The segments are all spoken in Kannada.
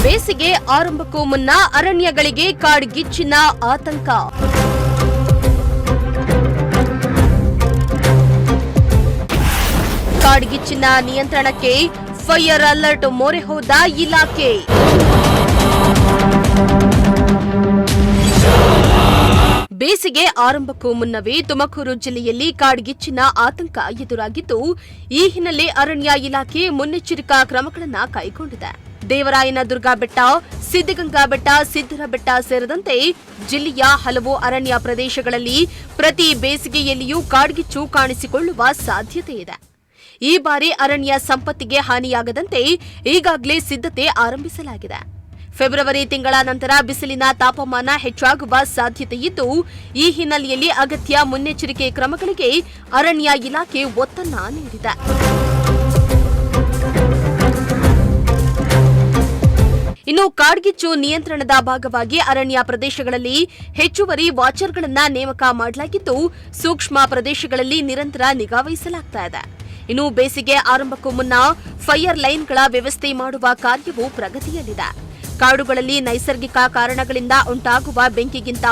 ಬೇಸಿಗೆ ಆರಂಭಕ್ಕೂ ಮುನ್ನ ಅರಣ್ಯಗಳಿಗೆ ಕಾಡ್ಗಿಚ್ಚಿನ ಆತಂಕ. ಕಾಡ್ಗಿಚ್ಚಿನ ನಿಯಂತ್ರಣಕ್ಕೆ ಫೈರ್ ಅಲರ್ಟ್ ಮೊರೆ ಹೋದ ಇಲಾಖೆ. ಬೇಸಿಗೆ ಆರಂಭಕ್ಕೂ ಮುನ್ನವೇ ತುಮಕೂರು ಜಿಲ್ಲೆಯಲ್ಲಿ ಕಾಡ್ಗಿಚ್ಚಿನ ಆತಂಕ ಎದುರಾಗಿದ್ದು, ಈ ಹಿನ್ನೆಲೆ ಅರಣ್ಯ ಇಲಾಖೆ ಮುನ್ನೆಚ್ಚರಿಕಾ ಕ್ರಮಗಳನ್ನು ಕೈಗೊಂಡಿದೆ. ದೇವರಾಯನದುರ್ಗ ಬೆಟ್ಟ, ಸಿದ್ದಗಂಗಾ ಬೆಟ್ಟ, ಸಿದ್ದರ ಬೆಟ್ಟ ಸೇರಿದಂತೆ ಜಿಲ್ಲೆಯ ಹಲವು ಅರಣ್ಯ ಪ್ರದೇಶಗಳಲ್ಲಿ ಪ್ರತಿ ಬೇಸಿಗೆಯಲ್ಲಿಯೂ ಕಾಡ್ಗಿಚ್ಚು ಕಾಣಿಸಿಕೊಳ್ಳುವ ಸಾಧ್ಯತೆ ಇದೆ. ಈ ಬಾರಿ ಅರಣ್ಯ ಸಂಪತ್ತಿಗೆ ಹಾನಿಯಾಗದಂತೆ ಈಗಾಗಲೇ ಸಿದ್ಧತೆ ಆರಂಭಿಸಲಾಗಿದೆ. ಫೆಬ್ರವರಿ ತಿಂಗಳ ನಂತರ ಬಿಸಿಲಿನ ತಾಪಮಾನ ಹೆಚ್ಚಾಗುವ ಸಾಧ್ಯತೆಯಿದ್ದು, ಈ ಹಿನ್ನೆಲೆಯಲ್ಲಿ ಅಗತ್ಯ ಮುನ್ನೆಚ್ಚರಿಕೆ ಕ್ರಮಗಳಿಗೆ ಅರಣ್ಯ ಇಲಾಖೆ ಒತ್ತನ್ನ ನೀಡಿದೆ. ಇನ್ನು ಕಾಡ್ಗಿಚ್ಚು ನಿಯಂತ್ರಣದ ಭಾಗವಾಗಿ ಅರಣ್ಯ ಪ್ರದೇಶಗಳಲ್ಲಿ ಹೆಚ್ಚುವರಿ ವಾಚರ್ಗಳನ್ನು ನೇಮಕ ಮಾಡಲಾಗಿದ್ದು, ಸೂಕ್ಷ್ಮ ಪ್ರದೇಶಗಳಲ್ಲಿ ನಿರಂತರ ನಿಗಾ ವಹಿಸಲಾಗುತ್ತಿದೆ. ಇನ್ನು ಬೇಸಿಗೆ ಆರಂಭಕ್ಕೂ ಮುನ್ನ ಫೈರ್ ಲೈನ್ಗಳ ವ್ಯವಸ್ಥೆ ಮಾಡುವ ಕಾರ್ಯವು ಪ್ರಗತಿಯಲ್ಲಿದೆ. ಕಾಡುಗಳಲ್ಲಿ ನೈಸರ್ಗಿಕ ಕಾರಣಗಳಿಂದ ಉಂಟಾಗುವ ಬೆಂಕಿಗಿಂತ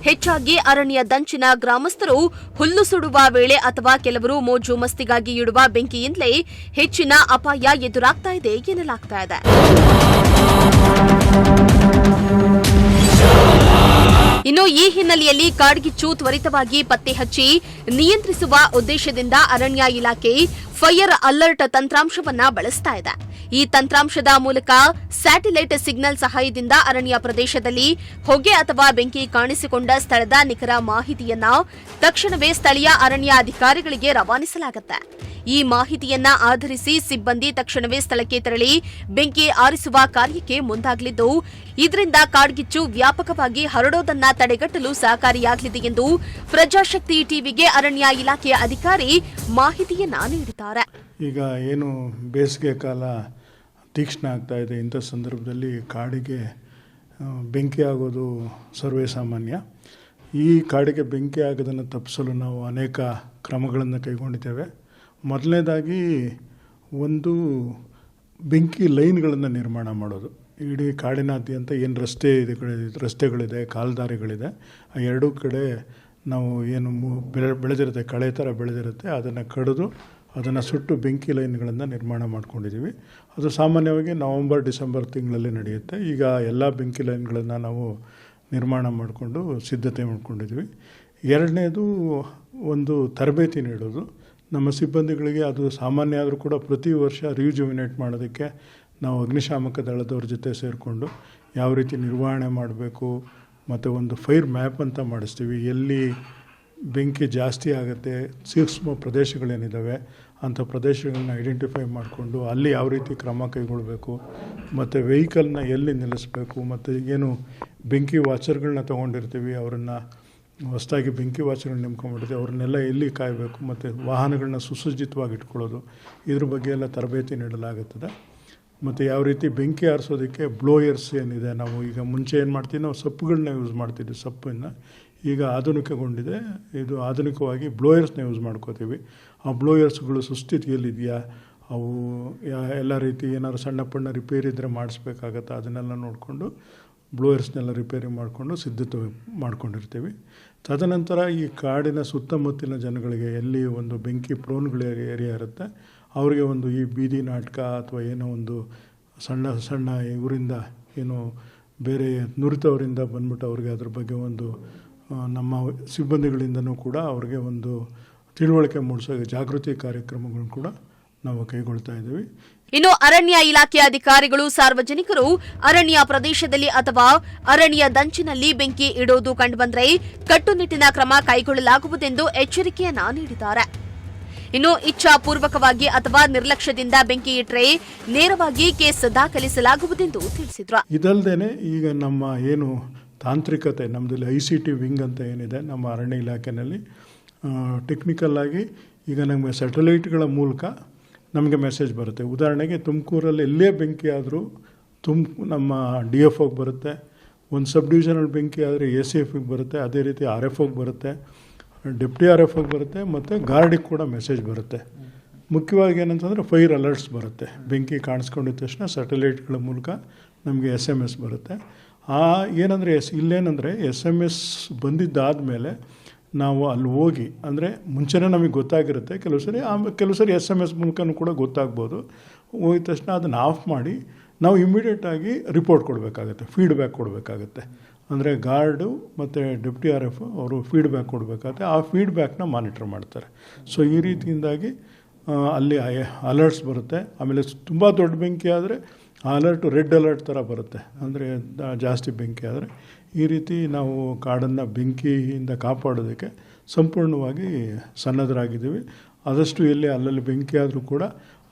ಹೆಚ್ಚಾಗಿ ಅರಣ್ಯ ದಂಚಿನ ಗ್ರಾಮಸ್ಥರು ಹುಲ್ಲು ಸುಡುವ ವೇಳೆ ಅಥವಾ ಕೆಲವರು ಮೋಜು ಮಸ್ತಿಗಾಗಿ ಇಡುವ ಬೆಂಕಿಯಿಂದಲೇ ಹೆಚ್ಚಿನ ಅಪಾಯ ಎದುರಾಗ್ತಾ ಇದೆ ಎನ್ನಲಾಗ್ತಾ ಇದೆ. ಇನ್ನು ಈ ಹಿನ್ನೆಲೆಯಲ್ಲಿ ಕಾಡ್ಗಿಚ್ಚು ತ್ವರಿತವಾಗಿ ಪತ್ತೆ ಹಚ್ಚಿ ನಿಯಂತ್ರಿಸುವ ಉದ್ದೇಶದಿಂದ ಅರಣ್ಯ ಇಲಾಖೆ ಫೈರ್ ಅಲರ್ಟ್ ತಂತ್ರಾಂಶವನ್ನ ಬಳಸ್ತಾ ಇದೆ. ಈ ತಂತ್ರಾಂಶದ ಮೂಲಕ ಸ್ಯಾಟಲೈಟ್ ಸಿಗ್ನಲ್ ಸಹಾಯದಿಂದ ಅರಣ್ಯ ಪ್ರದೇಶದಲ್ಲಿ ಹೊಗೆ ಅಥವಾ ಬೆಂಕಿ ಕಾಣಿಸಿಕೊಂಡ ಸ್ಥಳದ ನಿಖರ ಮಾಹಿತಿಯನ್ನ ತಕ್ಷಣವೇ ಸ್ಥಳೀಯ ಅರಣ್ಯ ಅಧಿಕಾರಿಗಳಿಗೆ ರವಾನಿಸಲಾಗುತ್ತೆ. ಈ ಮಾಹಿತಿಯನ್ನ ಆಧರಿಸಿ ಸಿಬ್ಬಂದಿ ತಕ್ಷಣವೇ ಸ್ಥಳಕ್ಕೆ ತೆರಳಿ ಬೆಂಕಿ ಆರಿಸುವ ಕಾರ್ಯಕ್ಕೆ ಮುಂದಾಗಲಿದ್ದು, ಇದರಿಂದ ಕಾಡ್ಗಿಚ್ಚು ವ್ಯಾಪಕವಾಗಿ ಹರಡೋದನ್ನ ತಡೆಗಟ್ಟಲು ಸಹಕಾರಿಯಾಗಲಿದೆ ಎಂದು ಪ್ರಜಾಶಕ್ತಿ ಟಿವಿಗೆ ಅರಣ್ಯ ಇಲಾಖೆಯ ಅಧಿಕಾರಿ ಮಾಹಿತಿಯನ್ನ ನೀಡಿದ್ದಾರೆ. ಈಗ ಏನು ಬೇಸಿಗೆ ಕಾಲ ತೀಕ್ಷ್ಣ ಆಗ್ತಾ ಇದೆ, ಇಂಥ ಸಂದರ್ಭದಲ್ಲಿ ಕಾಡಿಗೆ ಬೆಂಕಿ ಆಗೋದು ಸರ್ವೇ ಸಾಮಾನ್ಯ. ಈ ಕಾಡಿಗೆ ಬೆಂಕಿ ಆಗೋದನ್ನು ತಪ್ಪಿಸಲು ನಾವು ಅನೇಕ ಕ್ರಮಗಳನ್ನು ಕೈಗೊಂಡಿದ್ದೇವೆ. ಮೊದಲನೇದಾಗಿ ಒಂದು ಬೆಂಕಿ ಲೈನ್ಗಳನ್ನು ನಿರ್ಮಾಣ ಮಾಡೋದು. ಇಡೀ ಕಾಡಿನಾದ್ಯಂತ ಏನು ರಸ್ತೆಗಳಿದೆ, ಕಾಲ್ದಾರಿಗಳಿದೆ, ಆ ಎರಡೂ ಕಡೆ ನಾವು ಏನು ಬೆಳೆದಿರುತ್ತೆ, ಕಳೆ ಥರ ಬೆಳೆದಿರುತ್ತೆ, ಅದನ್ನು ಕಡಿದು ಅದನ್ನು ಸುಟ್ಟು ಬೆಂಕಿ ಲೈನ್ಗಳನ್ನು ನಿರ್ಮಾಣ ಮಾಡ್ಕೊಂಡಿದ್ದೀವಿ. ಅದು ಸಾಮಾನ್ಯವಾಗಿ ನವಂಬರ್ ಡಿಸೆಂಬರ್ ತಿಂಗಳಲ್ಲಿ ನಡೆಯುತ್ತೆ. ಈಗ ಎಲ್ಲ ಬೆಂಕಿ ಲೈನ್ಗಳನ್ನು ನಾವು ನಿರ್ಮಾಣ ಮಾಡಿಕೊಂಡು ಸಿದ್ಧತೆ ಮಾಡ್ಕೊಂಡಿದ್ದೀವಿ. ಎರಡನೇದು ಒಂದು ತರಬೇತಿ ನೀಡೋದು ನಮ್ಮ ಸಿಬ್ಬಂದಿಗಳಿಗೆ. ಅದು ಸಾಮಾನ್ಯ ಆದರೂ ಕೂಡ ಪ್ರತಿ ವರ್ಷ ರಿಯುಜುವಿನೇಟ್ ಮಾಡೋದಕ್ಕೆ ನಾವು ಅಗ್ನಿಶಾಮಕ ದಳದವ್ರ ಜೊತೆ ಸೇರಿಕೊಂಡು ಯಾವ ರೀತಿ ನಿರ್ವಹಣೆ ಮಾಡಬೇಕು, ಮತ್ತು ಒಂದು ಫೈರ್ ಮ್ಯಾಪ್ ಅಂತ ಮಾಡಿಸ್ತೀವಿ. ಎಲ್ಲಿ ಬೆಂಕಿ ಜಾಸ್ತಿ ಆಗುತ್ತೆ, ಸೂಕ್ಷ್ಮ ಪ್ರದೇಶಗಳೇನಿದ್ದಾವೆ ಅಂಥ ಪ್ರದೇಶಗಳನ್ನ ಐಡೆಂಟಿಫೈ ಮಾಡಿಕೊಂಡು ಅಲ್ಲಿ ಯಾವ ರೀತಿ ಕ್ರಮ ಕೈಗೊಳ್ಳಬೇಕು, ಮತ್ತು ವೆಹಿಕಲ್ನ ಎಲ್ಲಿ ನಿಲ್ಲಿಸಬೇಕು, ಮತ್ತು ಏನು ಬೆಂಕಿ ವಾಚರ್ಗಳನ್ನ ತೊಗೊಂಡಿರ್ತೀವಿ ಅವರನ್ನು ಹೊಸದಾಗಿ ಬೆಂಕಿ ವಾಚರ್ಗಳನ್ನ ನೇಮ್ಕೊಂಡ್ಬಿಡ್ತೀವಿ, ಅವ್ರನ್ನೆಲ್ಲ ಎಲ್ಲಿ ಕಾಯಬೇಕು, ಮತ್ತು ವಾಹನಗಳನ್ನ ಸುಸಜ್ಜಿತವಾಗಿ ಇಟ್ಕೊಳ್ಳೋದು, ಇದ್ರ ಬಗ್ಗೆ ಎಲ್ಲ ತರಬೇತಿ ನೀಡಲಾಗುತ್ತದೆ. ಮತ್ತು ಯಾವ ರೀತಿ ಬೆಂಕಿ ಆರಿಸೋದಕ್ಕೆ ಬ್ಲೋಯರ್ಸ್ ಏನಿದೆ, ನಾವು ಈಗ ಮುಂಚೆ ಏನು ಮಾಡ್ತೀವಿ, ನಾವು ಸಪ್ಪುಗಳನ್ನ ಯೂಸ್ ಮಾಡ್ತಿದ್ವಿ, ಸಪ್ಪನ್ನು ಈಗ ಆಧುನಿಕಗೊಂಡಿದೆ. ಇದು ಆಧುನಿಕವಾಗಿ ಬ್ಲೋಯರ್ಸ್ನ ಯೂಸ್ ಮಾಡ್ಕೋತೀವಿ. ಆ ಬ್ಲೋಯರ್ಸ್ಗಳು ಸುಸ್ಥಿತಿಯಲ್ಲಿದೆಯಾ, ಅವು ಎಲ್ಲ ರೀತಿ ಏನಾದ್ರು ಸಣ್ಣ ಪಣ್ಣ ರಿಪೇರಿ ಇದ್ದರೆ ಮಾಡಿಸ್ಬೇಕಾಗತ್ತೆ, ಅದನ್ನೆಲ್ಲ ನೋಡಿಕೊಂಡು ಬ್ಲೋಯರ್ಸ್ನೆಲ್ಲ ರಿಪೇರಿ ಮಾಡಿಕೊಂಡು ಸಿದ್ಧತೆ ಮಾಡ್ಕೊಂಡಿರ್ತೀವಿ. ತದನಂತರ ಈ ಕಾಡಿನ ಸುತ್ತಮುತ್ತಲಿನ ಜನಗಳಿಗೆ ಎಲ್ಲಿ ಒಂದು ಬೆಂಕಿ ಪ್ರೋನ್ಗಳ ಏರಿಯಾ ಇರುತ್ತೆ ಅವರಿಗೆ ಒಂದು ಈ ಬೀದಿ ನಾಟಕ ಅಥವಾ ಏನೋ ಒಂದು ಸಣ್ಣ ಸಣ್ಣ ಇವರಿಂದ ಏನು ಬೇರೆ ನುರಿತವರಿಂದ ಬಂದ್ಬಿಟ್ಟು ಅವ್ರಿಗೆ ಅದ್ರ ಬಗ್ಗೆ ಒಂದು ನಮ್ಮ ಸಿಬ್ಬಂದಿಗಳಿಂದನೂ ಕೂಡ ಅವ್ರಿಗೆ ಒಂದು ತಿಳುವಳಿಕೆ ಮೂಡಿಸೋ ಜಾಗೃತಿ ಕಾರ್ಯಕ್ರಮಗಳನ್ನು ಕೂಡ ನಾವು ಕೈಗೊಳ್ತಾ ಇದ್ದೀವಿ. ಇನ್ನು ಅರಣ್ಯ ಇಲಾಖೆ ಅಧಿಕಾರಿಗಳು ಸಾರ್ವಜನಿಕರು ಅರಣ್ಯ ಪ್ರದೇಶದಲ್ಲಿ ಅಥವಾ ಅರಣ್ಯ ದಂಚಿನಲ್ಲಿ ಬೆಂಕಿ ಇಡುವುದು ಕಂಡುಬಂದರೆ ಕಟ್ಟುನಿಟ್ಟಿನ ಕ್ರಮ ಕೈಗೊಳ್ಳಲಾಗುವುದೆಂದು ಎಚ್ಚರಿಕೆಯನ್ನ ನೀಡಿದ್ದಾರೆ. ಇನ್ನು ಇಚ್ಛಾಪೂರ್ವಕವಾಗಿ ಅಥವಾ ನಿರ್ಲಕ್ಷ್ಯದಿಂದ ಬೆಂಕಿ ಇಟ್ಟರೆ ನೇರವಾಗಿ ಕೇಸ್ ದಾಖಲಿಸಲಾಗುವುದೆಂದು ತಿಳಿಸಿದ್ರು. ಇದಲ್ಲದೆ ಈಗ ನಮ್ಮ ಏನು ತಾಂತ್ರಿಕತೆ ನಮ್ಮದಲ್ಲಿ ICT ವಿಂಗ್ ಅಂತ ಏನಿದೆ ನಮ್ಮ ಅರಣ್ಯ ಇಲಾಖೆಯಲ್ಲಿ, ಟೆಕ್ನಿಕಲ್ ಆಗಿ ಈಗ ನಮಗೆ ಸ್ಯಾಟಲೈಟ್ಗಳ ಮೂಲಕ ನಮಗೆ ಮೆಸೇಜ್ ಬರುತ್ತೆ. ಉದಾಹರಣೆಗೆ ತುಮಕೂರಲ್ಲಿ ಎಲ್ಲೇ ಬೆಂಕಿ ಆದರೂ ನಮ್ಮ DFOಗೆ ಬರುತ್ತೆ, ಒಂದು ಸಬ್ ಡಿವಿಷನಲ್ಲಿ ಬೆಂಕಿ ಆದರೆ ACFಗೆ ಬರುತ್ತೆ, ಅದೇ ರೀತಿ RFOಗೆ ಬರುತ್ತೆ, ಡೆಪ್ಟಿ RFOಗೆ ಬರುತ್ತೆ, ಮತ್ತು ಗಾರ್ಡಿಗೆ ಕೂಡ ಮೆಸೇಜ್ ಬರುತ್ತೆ. ಮುಖ್ಯವಾಗಿ ಏನಂತಂದರೆ ಫೈರ್ ಅಲರ್ಟ್ಸ್ ಬರುತ್ತೆ. ಬೆಂಕಿ ಕಾಣಿಸ್ಕೊಂಡಿದ್ದ ತಕ್ಷಣ ಸ್ಯಾಟಲೈಟ್ಗಳ ಮೂಲಕ ನಮಗೆ SMS ಬರುತ್ತೆ. ಏನಂದರೆ ಇಲ್ಲೇನಂದರೆ SMS ಬಂದಿದ್ದಾದಮೇಲೆ ನಾವು ಅಲ್ಲಿ ಹೋಗಿ, ಅಂದರೆ ಮುಂಚೆನೇ ನಮಗೆ ಗೊತ್ತಾಗಿರುತ್ತೆ, ಕೆಲವು ಸರಿ SMS ಮೂಲಕನೂ ಕೂಡ ಗೊತ್ತಾಗ್ಬೋದು. ಹೋಗಿದ ತಕ್ಷಣ ಅದನ್ನು ಆಫ್ ಮಾಡಿ ನಾವು ಇಮಿಡಿಯೇಟಾಗಿ ರಿಪೋರ್ಟ್ ಕೊಡಬೇಕಾಗತ್ತೆ, ಫೀಡ್ಬ್ಯಾಕ್ ಕೊಡಬೇಕಾಗತ್ತೆ. ಅಂದರೆ ಗಾರ್ಡು ಮತ್ತು ಡೆಪ್ಟಿ RF ಅವರು ಫೀಡ್ಬ್ಯಾಕ್ ಕೊಡಬೇಕಾಗತ್ತೆ. ಆ ಫೀಡ್ಬ್ಯಾಕ್ನ ಮಾನಿಟರ್ ಮಾಡ್ತಾರೆ. ಸೊ ಈ ರೀತಿಯಿಂದಾಗಿ ಅಲ್ಲಿ ಅಲರ್ಟ್ಸ್ ಬರುತ್ತೆ. ಆಮೇಲೆ ತುಂಬ ದೊಡ್ಡ ಬೆಂಕಿ ಆದರೆ ಅಲರ್ಟು ರೆಡ್ ಅಲರ್ಟ್ ಥರ ಬರುತ್ತೆ, ಅಂದರೆ ಜಾಸ್ತಿ ಬೆಂಕಿ ಆದರೆ. ಈ ರೀತಿ ನಾವು ಕಾಡನ್ನು ಬೆಂಕಿಯಿಂದ ಕಾಪಾಡೋದಕ್ಕೆ ಸಂಪೂರ್ಣವಾಗಿ ಸನ್ನದ್ಧರಾಗಿದ್ದೀವಿ. ಆದಷ್ಟು ಎಲ್ಲಿ ಅಲ್ಲಲ್ಲಿ ಬೆಂಕಿ ಆದರೂ ಕೂಡ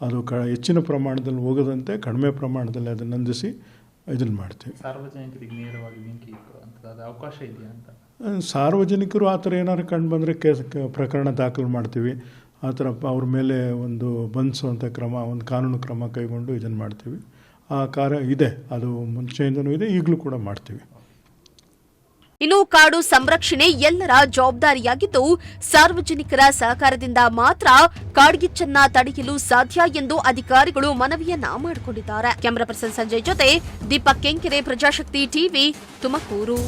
ಅದು ಹೆಚ್ಚಿನ ಪ್ರಮಾಣದಲ್ಲಿ ಹೋಗದಂತೆ ಕಡಿಮೆ ಪ್ರಮಾಣದಲ್ಲಿ ಅದನ್ನು ನಂದಿಸಿ ಇದನ್ನು ಮಾಡ್ತೀವಿ. ಸಾರ್ವಜನಿಕರಿಗೆ ನೇರವಾಗಿ ಬೆಂಕಿ ಅದು ಅವಕಾಶ ಇದೆಯಾ ಅಂತ? ಸಾರ್ವಜನಿಕರು ಆ ಥರ ಏನಾದ್ರು ಕಂಡು ಬಂದರೆ ಪ್ರಕರಣ ದಾಖಲು ಮಾಡ್ತೀವಿ. ಆ ಥರ ಅವ್ರ ಮೇಲೆ ಒಂದು ಬಂಧಿಸುವಂಥ ಕ್ರಮ, ಒಂದು ಕಾನೂನು ಕ್ರಮ ಕೈಗೊಂಡು ಇದನ್ನು ಮಾಡ್ತೀವಿ. ಆ ಕಾರ್ಯ ಇದೆ, ಅದು ಮುಂಚೆಯಿಂದನೂ ಇದೆ, ಈಗಲೂ ಕೂಡ ಮಾಡ್ತೀವಿ. ಇನ್ನು ಕಾಡು ಸಂರಕ್ಷಣೆ ಎಲ್ಲರ ಜವಾಬ್ದಾರಿಯಾಗಿದ್ದು, ಸಾರ್ವಜನಿಕರ ಸಹಕಾರದಿಂದ ಮಾತ್ರ ಕಾಡ್ಗಿಚ್ಚನ್ನ ತಡೆಯಲು ಸಾಧ್ಯ ಎಂದು ಅಧಿಕಾರಿಗಳು ಮನವಿಯನ್ನ ಮಾಡಿಕೊಂಡಿದ್ದಾರೆ. ಕ್ಯಾಮರಾ ಪರ್ಸನ್ ಸಂಜಯ್ ಜೊತೆ ದೀಪಕ್ ಕೆಂಕೆರೆ, ಪ್ರಜಾಶಕ್ತಿ ಟಿವಿ, ತುಮಕೂರು.